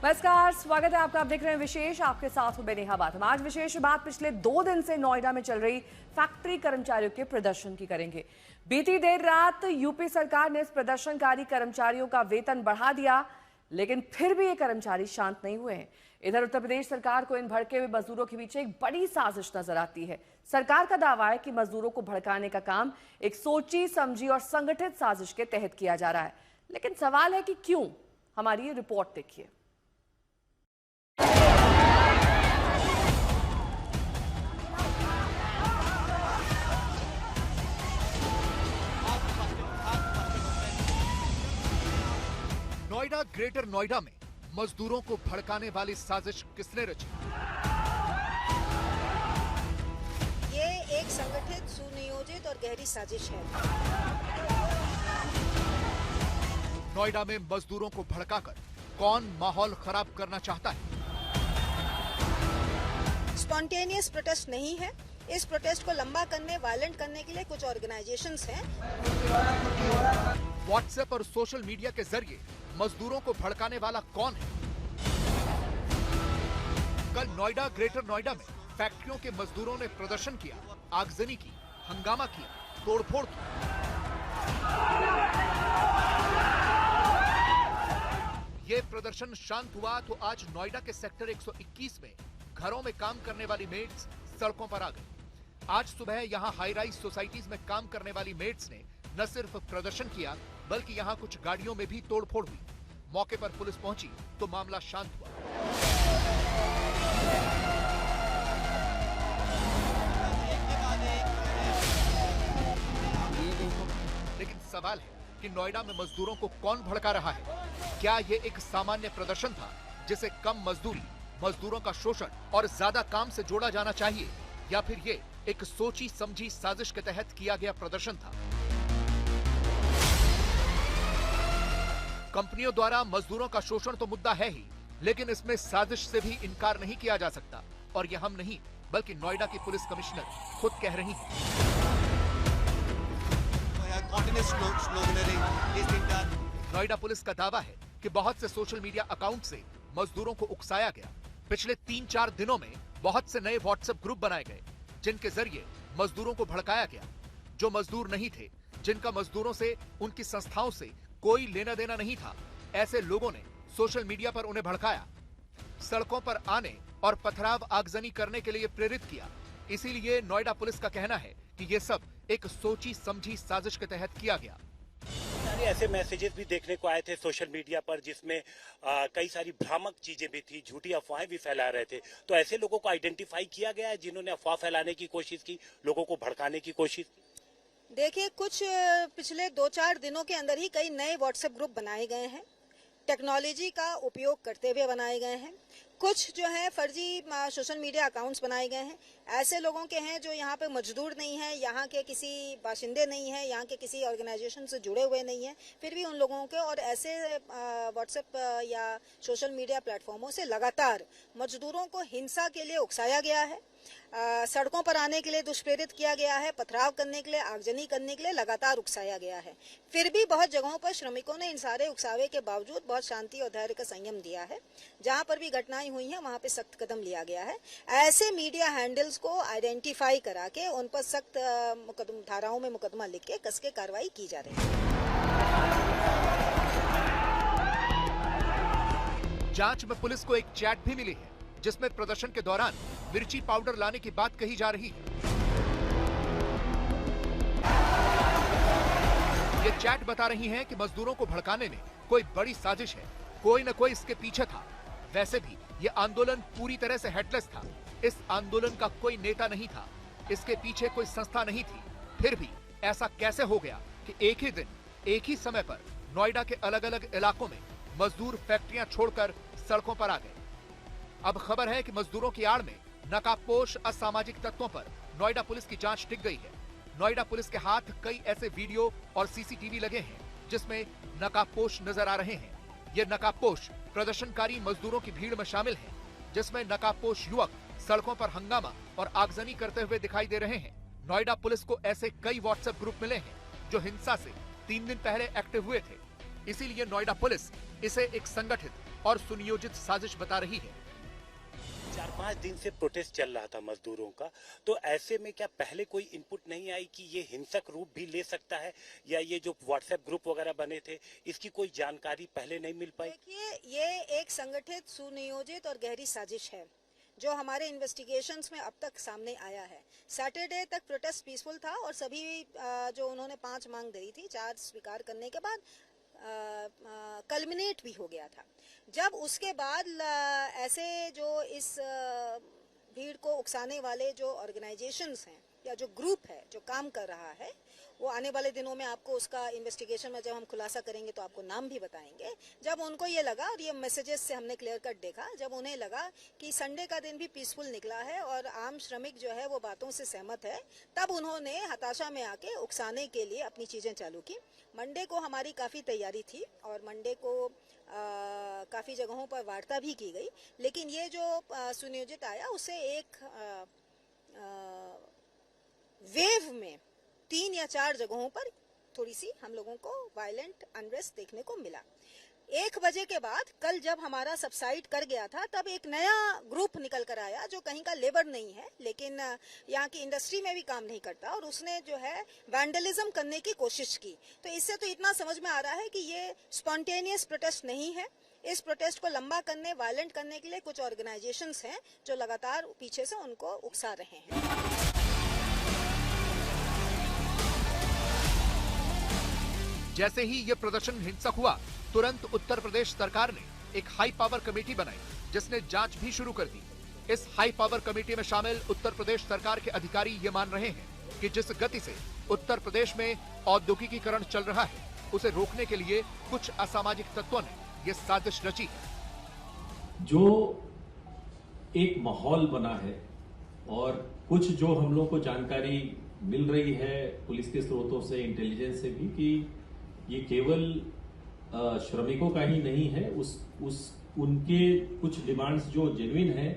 नमस्कार, स्वागत है आपका। आप देख रहे हैं विशेष, आपके साथ हूं मैं नेहा बाथम। आज विशेष बात पिछले 2 दिन से नोएडा में चल रही फैक्ट्री कर्मचारियों के प्रदर्शन की करेंगे। बीती देर रात यूपी सरकार ने इस प्रदर्शनकारी कर्मचारियों का वेतन बढ़ा दिया, लेकिन फिर भी ये कर्मचारी शांत नहीं हुए हैं। इधर उत्तर प्रदेश सरकार को इन भड़के हुए मजदूरों के पीछे एक बड़ी साजिश नजर आती है। सरकार का दावा है कि मजदूरों को भड़काने का काम एक सोची समझी और संगठित साजिश के तहत किया जा रहा है, लेकिन सवाल है कि क्यों? हमारी ये रिपोर्ट देखिए। नोएडा ग्रेटर नोएडा में मजदूरों को भड़काने वाली साजिश किसने रची? ये एक संगठित, सुनियोजित और गहरी साजिश है। नोएडा में मजदूरों को भड़काकर कौन माहौल खराब करना चाहता है? स्पॉन्टेनियस प्रोटेस्ट नहीं है। इस प्रोटेस्ट को लंबा करने, वायलेंट करने के लिए कुछ ऑर्गेनाइजेशंस हैं। व्हाट्सएप और सोशल मीडिया के जरिए मजदूरों को भड़काने वाला कौन है? कल नोएडा ग्रेटर नोएडा में फैक्ट्रियों के मजदूरों ने प्रदर्शन किया, आगजनी की, हंगामा किया, तोड़फोड़ की। ये प्रदर्शन शांत हुआ तो आज नोएडा के सेक्टर 121 में घरों में काम करने वाली मेड्स सड़कों पर आ गई। आज सुबह यहां हाई राइज सोसाइटीज में काम करने वाली मेड्स ने न सिर्फ प्रदर्शन किया, बल्कि यहां कुछ गाड़ियों में भी तोड़फोड़ हुई। मौके पर पुलिस पहुंची तो मामला शांत हुआ। लेकिन सवाल है कि नोएडा में मजदूरों को कौन भड़का रहा है? क्या ये एक सामान्य प्रदर्शन था जिसे कम मजदूरी, मजदूरों का शोषण और ज्यादा काम से जोड़ा जाना चाहिए, या फिर ये एक सोची समझी साजिश के तहत किया गया प्रदर्शन था? कंपनियों द्वारा मजदूरों का शोषण तो मुद्दा है ही, लेकिन इसमें साजिश से भी इनकार नहीं किया जा सकता। और यह हम नहीं, बल्कि नोएडा की पुलिस कमिश्नर खुद कह रही हैं। नोएडा पुलिस का दावा है कि बहुत से सोशल मीडिया अकाउंट से मजदूरों को उकसाया गया। पिछले 3-4 दिनों में बहुत से नए व्हाट्सएप ग्रुप बनाए गए, जिनके जरिए मजदूरों को भड़काया गया। जो मजदूर नहीं थे, जिनका मजदूरों से, उनकी संस्थाओं से कोई लेना देना नहीं था, ऐसे लोगों ने सोशल मीडिया पर उन्हें भड़काया, सड़कों पर आने और पथराव आगजनी करने के लिए प्रेरित किया। इसीलिए नोएडा पुलिस का कहना है कि ये सब एक सोची समझी साजिश के तहत किया गया। ऐसे मैसेजेस भी देखने को आए थे सोशल मीडिया पर, जिसमें कई सारी भ्रामक चीजें भी थी, झूठी अफवाहें भी फैला रहे थे। तो ऐसे लोगों को आइडेंटिफाई किया गया है जिन्होंने अफवाह फैलाने की कोशिश की, लोगों को भड़काने की कोशिश की। देखिए, कुछ पिछले 2-4 दिनों के अंदर ही कई नए व्हाट्सएप ग्रुप बनाए गए हैं, टेक्नोलॉजी का उपयोग करते हुए बनाए गए हैं। कुछ जो है फर्जी सोशल मीडिया अकाउंट्स बनाए गए हैं, ऐसे लोगों के हैं जो यहाँ पे मजदूर नहीं है, यहाँ के किसी बाशिंदे नहीं है, यहाँ के किसी ऑर्गेनाइजेशन से जुड़े हुए नहीं है, फिर भी उन लोगों के और ऐसे व्हाट्सएप या सोशल मीडिया प्लेटफॉर्मों से लगातार मजदूरों को हिंसा के लिए उकसाया गया है, सड़कों पर आने के लिए दुष्प्रेरित किया गया है, पथराव करने के लिए, आगजनी करने के लिए लगातार उकसाया गया है। फिर भी बहुत जगहों पर श्रमिकों ने इन सारे उकसावे के बावजूद बहुत शांति और धैर्य का संयम दिया है। जहां पर भी घटनाएं हुई हैं वहां पे सख्त कदम लिया गया है। ऐसे मीडिया हैंडल्स को आइडेंटिफाई करा के उन पर सख्त धाराओं में मुकदमा लिख के कस के कार्रवाई की जा रही है। जांच में पुलिस को एक चैट भी मिली है, जिसमें प्रदर्शन के दौरान मिर्ची पाउडर लाने की बात कही जा रही है। ये चैट बता रही हैं कि मजदूरों को भड़काने में कोई बड़ी साजिश है, कोई न कोई इसके पीछे था। वैसे भी ये आंदोलन पूरी तरह से हेडलेस था। इस आंदोलन का कोई नेता नहीं था, इसके पीछे कोई संस्था नहीं थी। फिर भी ऐसा कैसे हो गया कि एक ही दिन, एक ही समय पर नोएडा के अलग अलग इलाकों में मजदूर फैक्ट्रियां छोड़कर सड़कों पर आ गए? अब खबर है कि मजदूरों की आड़ में नकाबपोश असामाजिक तत्वों पर नोएडा पुलिस की जांच टिक गई है। नोएडा पुलिस के हाथ कई ऐसे वीडियो और सीसीटीवी लगे हैं जिसमें नकाबपोश नजर आ रहे हैं। ये नकाबपोश प्रदर्शनकारी मजदूरों की भीड़ में शामिल हैं, जिसमें नकाबपोश युवक सड़कों पर हंगामा और आगजनी करते हुए दिखाई दे रहे हैं। नोएडा पुलिस को ऐसे कई व्हाट्सएप ग्रुप मिले हैं जो हिंसा से 3 दिन पहले एक्टिव हुए थे। इसीलिए नोएडा पुलिस इसे एक संगठित और सुनियोजित साजिश बता रही है। 4-5 दिन से प्रोटेस्ट चल रहा था मजदूरों का, तो ऐसे में क्या पहले कोई इनपुट नहीं आई कि ये हिंसक रूप भी ले सकता है, या ये जो व्हाट्सएप ग्रुप वगैरह बने थे इसकी कोई जानकारी पहले नहीं मिल पाई? देखिए, ये एक संगठित, सुनियोजित और गहरी साजिश है जो हमारे इन्वेस्टिगेशंस में अब तक सामने आया है। सैटरडे तक प्रोटेस्ट पीसफुल था और सभी जो उन्होंने 5 मांग दी थी, 4 स्वीकार करने के बाद कल्मिनेट भी हो गया था। जब उसके बाद ऐसे जो इस भीड़ को उकसाने वाले जो ऑर्गेनाइजेशंस हैं या जो ग्रुप है जो काम कर रहा है, वो आने वाले दिनों में आपको उसका इन्वेस्टिगेशन में जब हम खुलासा करेंगे तो आपको नाम भी बताएंगे। जब उनको ये लगा, और ये मैसेजेस से हमने क्लियर कट देखा, जब उन्हें लगा कि संडे का दिन भी पीसफुल निकला है और आम श्रमिक जो है वो बातों से सहमत है, तब उन्होंने हताशा में आके उकसाने के लिए अपनी चीजें चालू की। मंडे को हमारी काफी तैयारी थी और मंडे को काफी जगहों पर वार्ता भी की गई, लेकिन ये जो सुनियोजित आया उसे एक वेव में 3 या 4 जगहों पर थोड़ी सी हम लोगों को वायलेंट अनरेस्ट देखने को मिला। 1 बजे के बाद कल जब हमारा सबसाइड कर गया था, तब एक नया ग्रुप निकल कर आया जो कहीं का लेबर नहीं है, लेकिन यहाँ की इंडस्ट्री में भी काम नहीं करता, और उसने जो है वैंडलिज्म करने की कोशिश की। तो इससे तो इतना समझ में आ रहा है कि ये स्पॉन्टेनियस प्रोटेस्ट नहीं है। इस प्रोटेस्ट को लंबा करने, वायलेंट करने के लिए कुछ ऑर्गेनाइजेशंस हैं जो लगातार पीछे से उनको उकसा रहे हैं। जैसे ही ये प्रदर्शन हिंसक हुआ, तुरंत उत्तर प्रदेश सरकार ने एक हाई पावर कमेटी बनाई जिसने जांच भी शुरू कर दी। इस हाई पावर कमेटी में शामिल उत्तर प्रदेश सरकार के अधिकारी ये मान रहे हैं कि जिस गति से उत्तर प्रदेश में औद्योगिकीकरण चल रहा है, उसे रोकने के लिए कुछ असामाजिक तत्वों ने ये साजिश रची है। जो एक माहौल बना है और कुछ जो हम लोग को जानकारी मिल रही है पुलिस के स्रोतों से, इंटेलिजेंस से भी, कि ये केवल श्रमिकों का ही नहीं है, उनके कुछ डिमांड्स जो जेन्युइन है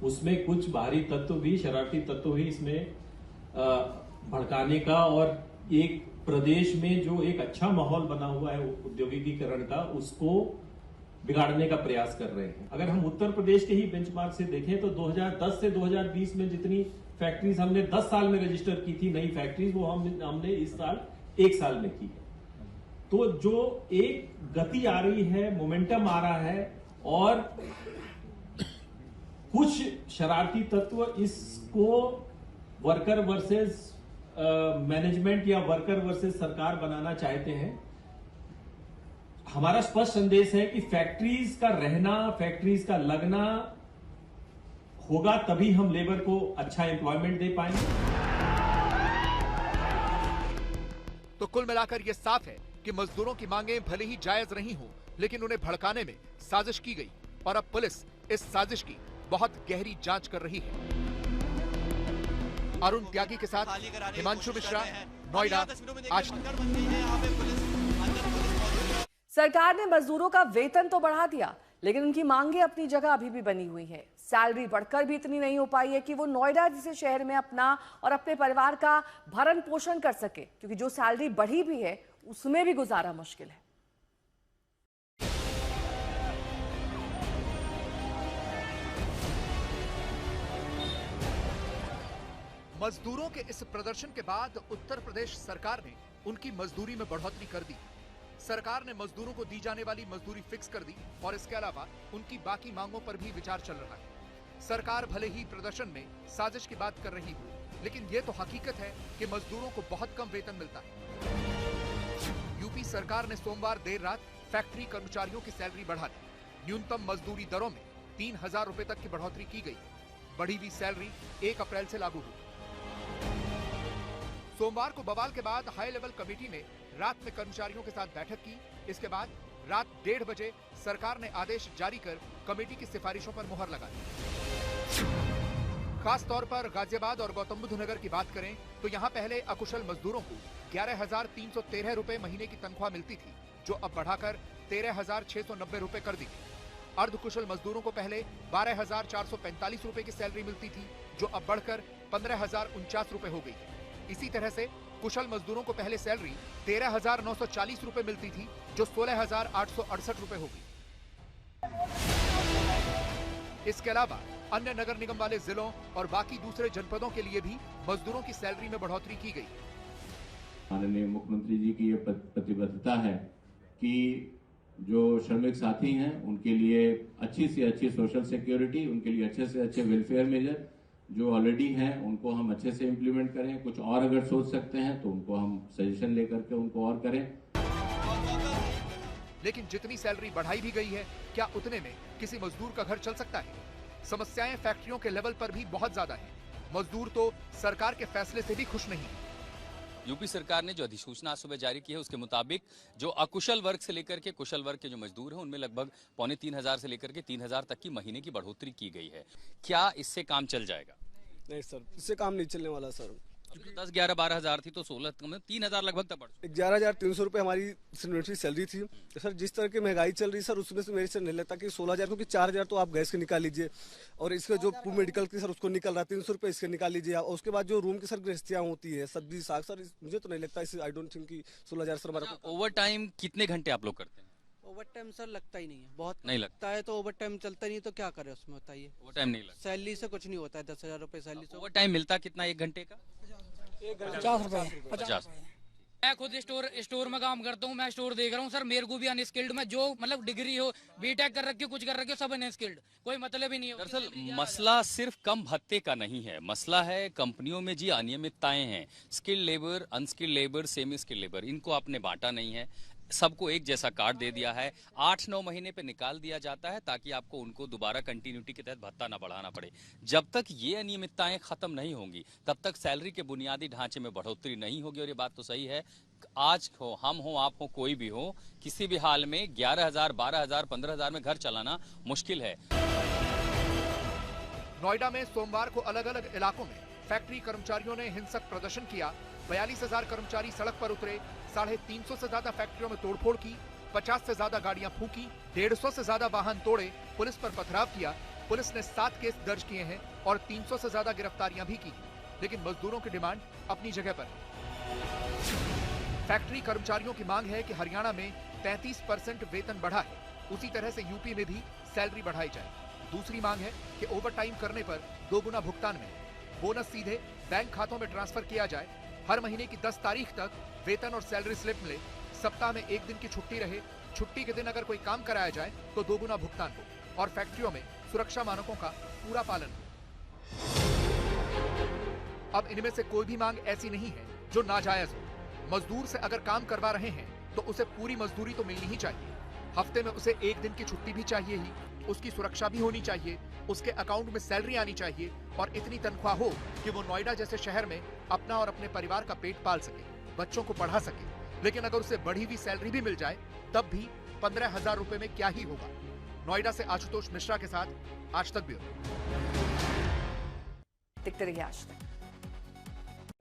उसमें कुछ बाहरी तत्व भी, शरारती तत्व भी इसमें भड़काने का और एक प्रदेश में जो एक अच्छा माहौल बना हुआ है औद्योगिकीकरण का, उसको बिगाड़ने का प्रयास कर रहे हैं। अगर हम उत्तर प्रदेश के ही बेंचमार्क से देखें तो 2010 से 2020 में जितनी फैक्ट्रीज हमने 10 साल में रजिस्टर की थी नई फैक्ट्रीज, वो हमने इस साल 1 साल में की है। तो जो एक गति आ रही है, मोमेंटम आ रहा है, और कुछ शरारती तत्व इसको वर्कर वर्सेस मैनेजमेंट या वर्कर वर्सेस सरकार बनाना चाहते हैं। हमारा स्पष्ट संदेश है कि फैक्ट्रीज का रहना, फैक्ट्रीज का लगना होगा, तभी हम लेबर को अच्छा एम्प्लॉयमेंट दे पाएंगे। तो कुल मिलाकर यह साफ है कि मजदूरों की मांगें भले ही जायज नहीं हो, लेकिन उन्हें भड़काने में साजिश की गई और अब पुलिस इस साजिश की बहुत गहरी जांच कर रही है। अरुण त्यागी के साथ हिमांशु मिश्रा, नोएडा, आज सरकार ने मजदूरों का वेतन तो बढ़ा दिया, लेकिन उनकी मांगे अपनी जगह अभी भी बनी हुई हैं। सैलरी बढ़कर भी इतनी नहीं हो पाई है कि वो नोएडा जैसे शहर में अपना और अपने परिवार का भरण पोषण कर सके, क्योंकि जो सैलरी बढ़ी भी है उसमें भी गुजारा मुश्किल है। मजदूरों के इस प्रदर्शन के बाद उत्तर प्रदेश सरकार ने उनकी मजदूरी में बढ़ोतरी कर दी। सरकार ने मजदूरों को दी जाने वाली मजदूरी फिक्स कर दी और इसके अलावा उनकी बाकी मांगों पर भी विचार चल रहा है। सरकार भले ही प्रदर्शन में साजिश की बात कर रही हो, लेकिन ये तो हकीकत है कि मजदूरों को बहुत कम वेतन मिलता है। यूपी सरकार ने सोमवार देर रात फैक्ट्री कर्मचारियों की सैलरी बढ़ा दी। न्यूनतम मजदूरी दरों में 3000 रुपए तक की बढ़ोतरी की गई। बढ़ी हुई सैलरी 1 अप्रैल से लागू हुई। सोमवार को बवाल के बाद हाई लेवल कमेटी ने रात में कर्मचारियों के साथ बैठक की। इसके बाद रात 1:30 बजे सरकार ने आदेश जारी कर कमेटी की सिफारिशों पर मुहर लगा दी। खास तौर पर गाजियाबाद और गौतम बुद्ध नगर की बात करें तो यहां पहले अकुशल मजदूरों को 11,313 रुपए महीने की तनख्वाह मिलती थी, जो अब बढ़ाकर 13,690 रुपए कर दी गई। अर्धकुशल मजदूरों को पहले 12,445 रुपए की सैलरी मिलती थी, जो अब बढ़कर 15,049 रुपए हो गई है। इसी तरह से कुशल मजदूरों को पहले सैलरी 13,940 रुपए मिलती थी, जो 16,868 रुपए हो गई। इसके अलावा अन्य नगर निगम वाले जिलों और बाकी दूसरे जनपदों के लिए भी मजदूरों की सैलरी में बढ़ोतरी की गई। माननीय मुख्यमंत्री जी की ये प्रतिबद्धता है कि जो श्रमिक साथी हैं उनके लिए अच्छी से अच्छी सोशल सिक्योरिटी, उनके लिए अच्छे से अच्छे वेलफेयर मेजर जो ऑलरेडी हैं उनको हम अच्छे से इम्प्लीमेंट करें। कुछ और अगर सोच सकते हैं तो उनको हम सजेशन लेकर के उनको और करें। लेकिन जितनी सैलरी बढ़ाई भी गई है, क्या उतने में किसी मजदूर का घर चल सकता है? समस्याएं फैक्ट्रियों के लेवल पर भी बहुत ज्यादा हैं। मजदूर तो सरकार के फैसले से भी खुश नहीं है। यूपी सरकार ने जो अधिसूचना सुबह जारी की है उसके मुताबिक जो अकुशल वर्ग से लेकर के कुशल वर्ग के जो मजदूर हैं उनमें लगभग 2500 से लेकर के 3000 तक की महीने की बढ़ोतरी की गई है। क्या इससे काम चल जाएगा? नहीं सर, इससे काम नहीं चलने वाला सर। अभी तो 10, 11, 12 हजार थी तो 16 कम 3000 लगभग तक बढ़ 11,300 रुपये हमारी सिलेंडर सैलरी थी। तो सर जिस तरह की महंगाई चल रही सर उसमें से मेरे से नहीं लगता कि 16,000, क्योंकि 4,000 तो आप गैस के निकाल लीजिए और इसका जो मेडिकल की सर उसको निकल रहा है 300 रुपये इसके निकाल लीजिए। और उसके बाद जो रूम की सर गृहस्थियाँ होती है सब्जी साग, सर मुझे तो नहीं लगता इसे, आई डोंट थिंक कि 16,000 सर हमारा। ओवर टाइम कितने घंटे आप लोग करते हैं? ओवर टाइम सर लगता ही नहीं है, बहुत नहीं लगता है तो ओवर टाइम चलता नहीं तो क्या करें उसमें, बताइए। ओवर टाइम नहीं लगता, सैलरी से कुछ नहीं होता है, 10,000 रुपये सैलरी से। ओवर टाइम मिलता कितना एक घंटे का? 50। मैं खुद स्टोर में काम करता हूँ, मैं स्टोर देख रहा हूँ सर। मेरे को भी अनस्किल्ड में जो मतलब डिग्री हो, बीटेक कर रखी हो, कुछ कर रखी हो, सब अनस्किल्ड, कोई मतलब ही नहीं है। दरअसल मसला सिर्फ कम भत्ते का नहीं है, मसला है कंपनियों में जी अनियमितताएं हैं। Skilled labour, unskilled labour, semi skilled labour, इनको आपने बांटा नहीं है, सबको एक जैसा कार्ड दे दिया है। 8-9 महीने पे निकाल दिया जाता है ताकि आपको उनको दोबारा कंटिन्यूटी के तहत भत्ता ना बढ़ाना पड़े। जब तक ये अनियमितताएं खत्म नहीं होंगी तब तक सैलरी के बुनियादी ढांचे में बढ़ोतरी नहीं होगी। और ये बात तो सही है, आज हो, हम हो, आप हो, कोई भी हो, किसी भी हाल में 11,000, 12,000, 15,000 में घर चलाना मुश्किल है। नोएडा में सोमवार को अलग अलग इलाकों में फैक्ट्री कर्मचारियों ने हिंसक प्रदर्शन किया। 42,000 कर्मचारी सड़क पर उतरे। 350 से ज्यादा फैक्ट्रियों में तोड़फोड़ की। 50 से ज्यादा गाड़ियां फूंकी। 150 से ज्यादा वाहन तोड़े। पुलिस पर पथराव किया। पुलिस ने 7 केस दर्ज किए हैं और 300 से ज्यादा गिरफ्तारियां भी की। लेकिन मजदूरों की डिमांड अपनी जगह पर। फैक्ट्री कर्मचारियों की मांग है कि हरियाणा में 33% वेतन बढ़ा है, उसी तरह से यूपी में भी सैलरी बढ़ाई जाए। दूसरी मांग है कि ओवर टाइम करने पर 2 गुना भुगतान मिले। बोनस सीधे बैंक खातों में ट्रांसफर किया जाए। हर महीने की 10 तारीख तक वेतन और सैलरी स्लिप मिले। सप्ताह में 1 दिन की छुट्टी रहे। छुट्टी के दिन अगर कोई काम कराया जाए तो 2 गुना भुगतान हो और फैक्ट्रियों में सुरक्षा मानकों का पूरा पालन हो। अब इनमें से कोई भी मांग ऐसी नहीं है जो नाजायज हो। मजदूर से अगर काम करवा रहे हैं तो उसे पूरी मजदूरी तो मिलनी ही चाहिए। हफ्ते में उसे 1 दिन की छुट्टी भी चाहिए ही। उसकी सुरक्षा भी होनी चाहिए। उसके अकाउंट में सैलरी आनी चाहिए और इतनी तनख्वाह हो कि वो नोएडा जैसे शहर में अपना और अपने परिवार का पेट पाल सके, बच्चों को पढ़ा सके। लेकिन अगर उसे बढ़ी हुई सैलरी भी मिल जाए तब भी 15,000 रुपए में क्या ही होगा। नोएडा से आशुतोष मिश्रा के साथ आज तक ब्यूरो। दिखते रहिए आज तक।